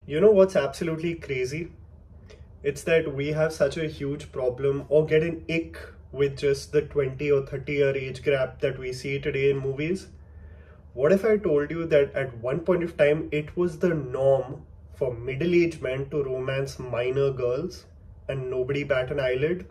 You know what's absolutely crazy? It's that we have such a huge problem or get an ick with just the 20 or 30-year age gap that we see today in movies. What if I told you that at one point of time it was the norm for middle-aged men to romance minor girls and nobody bat an eyelid?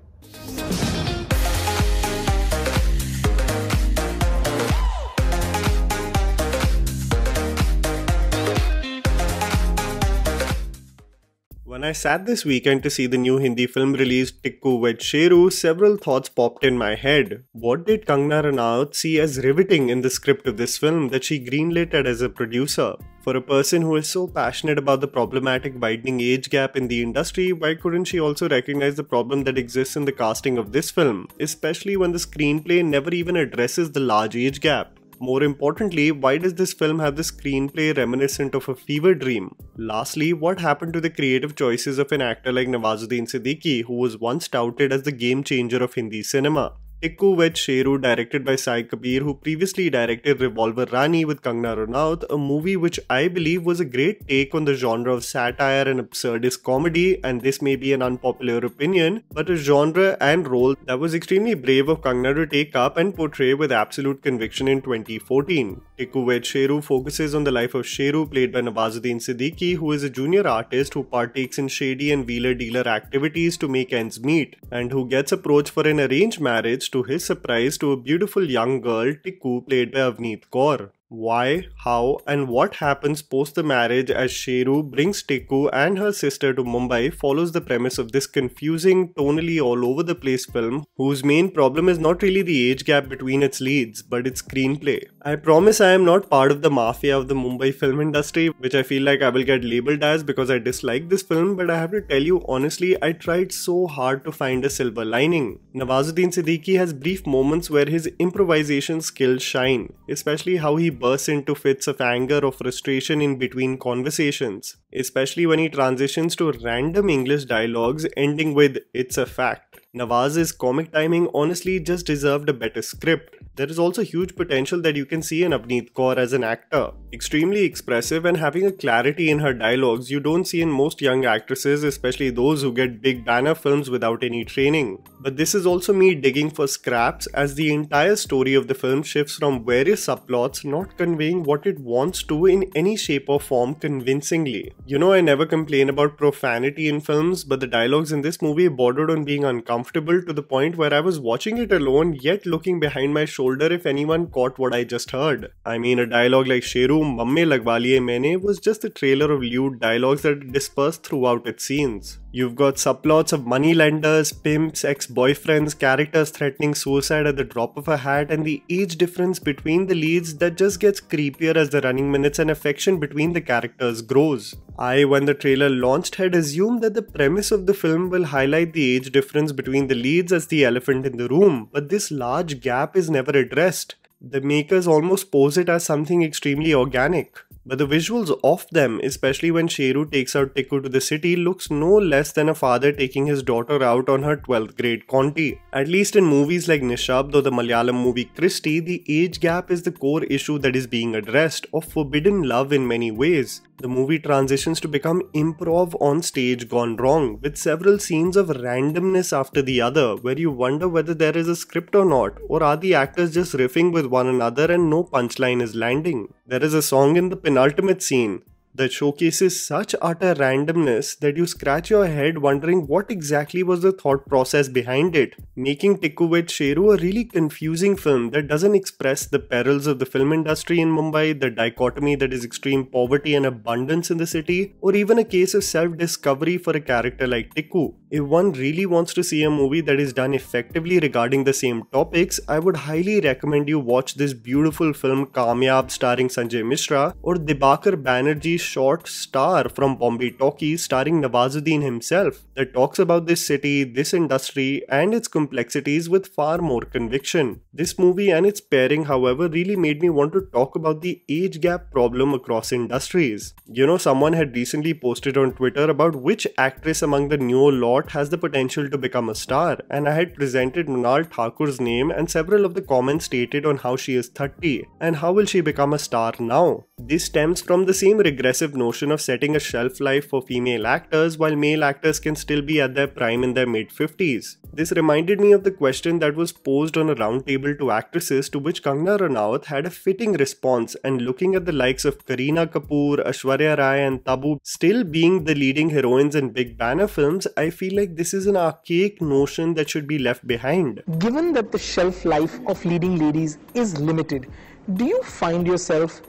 When I sat this weekend to see the new Hindi film release Tiku Weds Sheru, several thoughts popped in my head. What did Kangana Ranaut see as riveting in the script of this film that she greenlit it as a producer? For a person who is so passionate about the problematic widening age gap in the industry, why couldn't she also recognize the problem that exists in the casting of this film, especially when the screenplay never even addresses the large age gap? More importantly, why does this film have the screenplay reminiscent of a fever dream? Lastly, what happened to the creative choices of an actor like Nawazuddin Siddiqui, who was once touted as the game changer of Hindi cinema? Tiku Weds Sheru, directed by Sai Kabir, who previously directed Revolver Rani with Kangana Ranaut, a movie which I believe was a great take on the genre of satire and absurdist comedy, and this may be an unpopular opinion, but a genre and role that was extremely brave of Kangana to take up and portray with absolute conviction in 2014. Tiku Weds Sheru focuses on the life of Sheru, played by Nawazuddin Siddiqui, who is a junior artist who partakes in shady and wheeler-dealer activities to make ends meet, and who gets approached for an arranged marriage to his surprise to a beautiful young girl, Tiku, played by Avneet Kaur. Why, how, and what happens post the marriage as Sheru brings Tiku and her sister to Mumbai follows the premise of this confusing, tonally all over the place film, whose main problem is not really the age gap between its leads, but its screenplay. I promise I am not part of the mafia of the Mumbai film industry, which I feel like I will get labelled as because I dislike this film, but I have to tell you honestly, I tried so hard to find a silver lining. Nawazuddin Siddiqui has brief moments where his improvisation skills shine, especially how he bursts into fits of anger or frustration in between conversations, especially when he transitions to random English dialogues ending with "it's a fact." Nawaz's comic timing honestly just deserved a better script. There is also huge potential that you can see in Avneet Kaur as an actor. Extremely expressive and having a clarity in her dialogues you don't see in most young actresses, especially those who get big banner films without any training. But this is also me digging for scraps, as the entire story of the film shifts from various subplots not conveying what it wants to in any shape or form convincingly. You know, I never complain about profanity in films, but the dialogues in this movie bordered on being uncomfortable to the point where I was watching it alone yet looking behind my shoulder if anyone caught what I just heard. I mean, a dialogue like "Sheru, mamme lagwa liye maine" was just a trailer of lewd dialogues that dispersed throughout its scenes. You've got subplots of moneylenders, pimps, ex-boyfriends, characters threatening suicide at the drop of a hat, and the age difference between the leads that just gets creepier as the running minutes and affection between the characters grows. When the trailer launched, had assumed that the premise of the film will highlight the age difference between the leads as the elephant in the room, but this large gap is never addressed. The makers almost pose it as something extremely organic. But the visuals of them, especially when Sheru takes out Tiku to the city, looks no less than a father taking his daughter out on her 12th grade Conti. At least in movies like Nishabd or the Malayalam movie Christie, the age gap is the core issue that is being addressed, of forbidden love in many ways. The movie transitions to become improv on stage gone wrong, with several scenes of randomness after the other, where you wonder whether there is a script or not, or are the actors just riffing with one another and no punchline is landing. There is a song in the penultimate scene that showcases such utter randomness that you scratch your head wondering what exactly was the thought process behind it, making Tiku Weds Sheru a really confusing film that doesn't express the perils of the film industry in Mumbai, the dichotomy that is extreme poverty and abundance in the city, or even a case of self-discovery for a character like Tiku. If one really wants to see a movie that is done effectively regarding the same topics, I would highly recommend you watch this beautiful film Kamyab starring Sanjay Mishra, or Dibakar Banerjee's short Star from Bombay Talkies starring Nawazuddin himself, that talks about this city, this industry, and its complexities with far more conviction. This movie and its pairing, however, really made me want to talk about the age gap problem across industries. You know, someone had recently posted on Twitter about which actress among the new lot has the potential to become a star, and I had presented Mrinal Thakur's name, and several of the comments stated on how she is 30 and how will she become a star now. This stems from the same regression aggressive notion of setting a shelf life for female actors while male actors can still be at their prime in their mid-50s. This reminded me of the question that was posed on a roundtable to actresses, to which Kangana Ranaut had a fitting response, and looking at the likes of Kareena Kapoor, Aishwarya Rai and Tabu still being the leading heroines in big banner films, I feel like this is an archaic notion that should be left behind. Given that the shelf life of leading ladies is limited, do you find yourself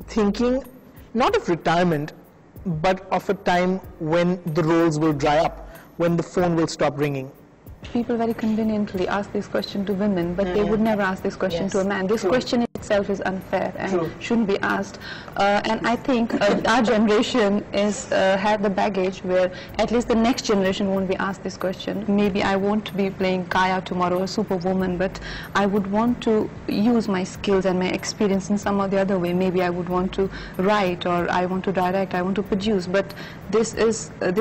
thinking not of retirement, but of a time when the roles will dry up, when the phone will stop ringing? People very conveniently ask this question to women, but they would never ask this question to a man. This question itself is unfair and shouldn't be asked. And I think our generation is have the baggage where at least the next generation won't be asked this question. Maybe I won't be playing Kaya tomorrow or Superwoman, but I would want to use my skills and my experience in some or the other way. Maybe I would want to write, or I want to direct, I want to produce. But this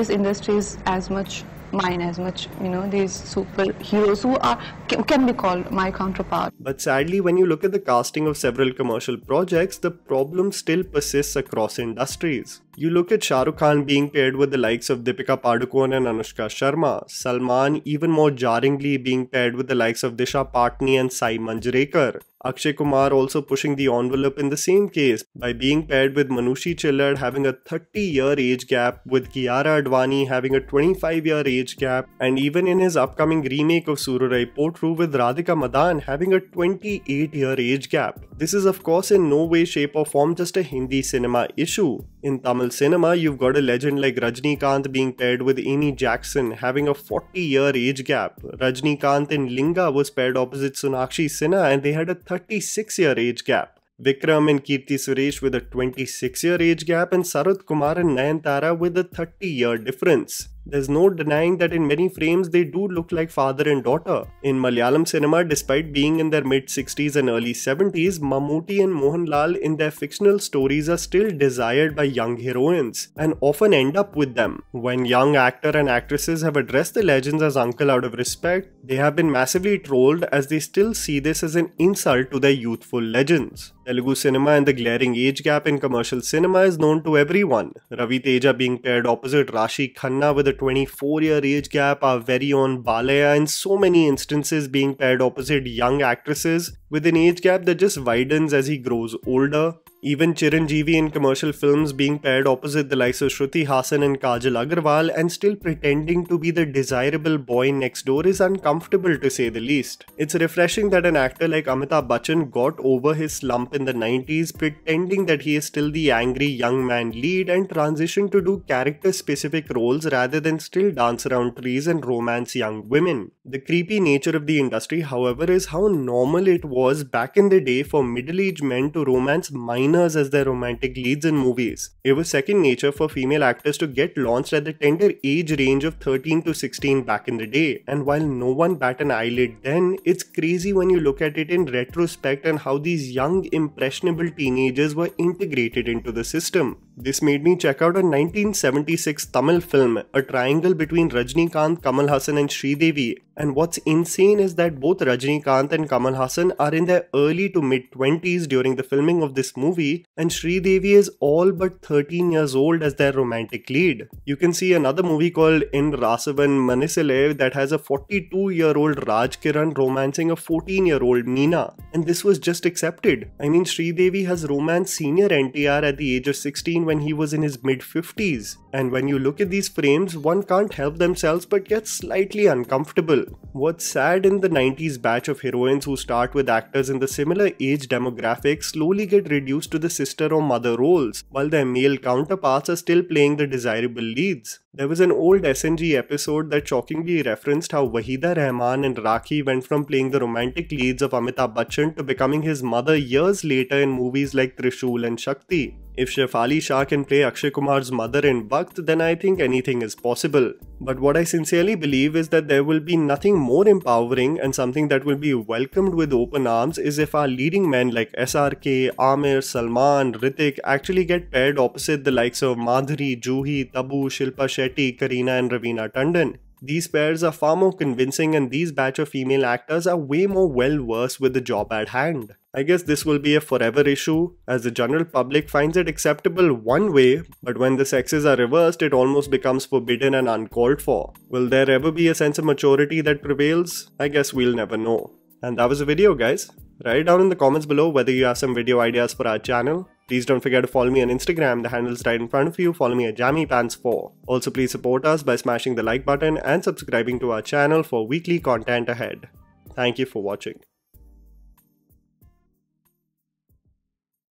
industry is as much mine as much, these superheroes who can be called my counterpart. But sadly, when you look at the casting of several commercial projects, the problem still persists across industries. You look at Shah Rukh Khan being paired with the likes of Deepika Padukone and Anushka Sharma, Salman even more jarringly being paired with the likes of Disha Patni and Sai Manjrekar, Akshay Kumar also pushing the envelope in the same case by being paired with Manushi Chillad having a 30-year age gap, with Kiara Advani having a 25-year age gap, and even in his upcoming remake of Sururai Potru with Radhika Madan having a 28-year age gap. This is of course in no way, shape or form just a Hindi cinema issue. In Tamil cinema, you've got a legend like Rajinikanth being paired with Amy Jackson having a 40-year age gap. Rajinikanth in Linga was paired opposite Sonakshi Sinha and they had a 36-year age gap. Vikram and Kirti Suresh with a 26-year age gap, and Sarath Kumar and Nayanthara with a 30-year difference. There's no denying that in many frames they do look like father and daughter. In Malayalam cinema, despite being in their mid-60s and early 70s, Mammootty and Mohanlal in their fictional stories are still desired by young heroines and often end up with them. When young actor and actresses have addressed the legends as uncle out of respect, they have been massively trolled as they still see this as an insult to their youthful legends. Telugu cinema and the glaring age gap in commercial cinema is known to everyone. Ravi Teja being paired opposite Rashi Khanna with a 24-year age gap, our very own Balaya in so many instances being paired opposite young actresses with an age gap that just widens as he grows older. Even Chiranjeevi in commercial films being paired opposite the likes of Shruti Haasan and Kajal Agarwal and still pretending to be the desirable boy next door is uncomfortable to say the least. It's refreshing that an actor like Amitabh Bachchan got over his slump in the 90s pretending that he is still the angry young man lead and transitioned to do character-specific roles rather than still dance around trees and romance young women. The creepy nature of the industry, however, is how normal it was back in the day for middle-aged men to romance minors as their romantic leads in movies. It was second nature for female actors to get launched at the tender age range of 13 to 16 back in the day, and while no one bat an eyelid then, it's crazy when you look at it in retrospect and how these young impressionable teenagers were integrated into the system. This made me check out a 1976 Tamil film, a triangle between Rajinikanth, Kamal Haasan and Sridevi, and what's insane is that both Rajinikanth and Kamal Haasan are in their early to mid-20s during the filming of this movie, and Sridevi is all but 13 years old as their romantic lead. You can see another movie called In Rasavan Manisale that has a 42-year-old Raj Kiran romancing a 14-year-old Meena, and this was just accepted. I mean, Sridevi has romanced senior NTR at the age of 16 when he was in his mid-50s, and when you look at these frames, one can't help themselves but get slightly uncomfortable. What's sad in the 90s batch of heroines who start with actors in the similar age demographic slowly get reduced to the sister or mother roles, while their male counterparts are still playing the desirable leads. There was an old SNG episode that shockingly referenced how Waheeda Rahman and Rakhi went from playing the romantic leads of Amitabh Bachchan to becoming his mother years later in movies like Trishul and Shakti. If Shefali Shah can play Akshay Kumar's mother in Waqt, then I think anything is possible. But what I sincerely believe is that there will be nothing more empowering and something that will be welcomed with open arms is if our leading men like SRK, Amir, Salman, Hrithik actually get paired opposite the likes of Madhuri, Juhi, Tabu, Shilpa Shetty, Kareena and Raveena Tandon. These pairs are far more convincing and these batch of female actors are way more well versed with the job at hand. I guess this will be a forever issue, as the general public finds it acceptable one way, but when the sexes are reversed, it almost becomes forbidden and uncalled for. Will there ever be a sense of maturity that prevails? I guess we'll never know. And that was the video, guys. Write down in the comments below whether you have some video ideas for our channel. Please don't forget to follow me on Instagram, the handle is right in front of you. Follow me at JammyPants4. Also, please support us by smashing the like button and subscribing to our channel for weekly content ahead. Thank you for watching.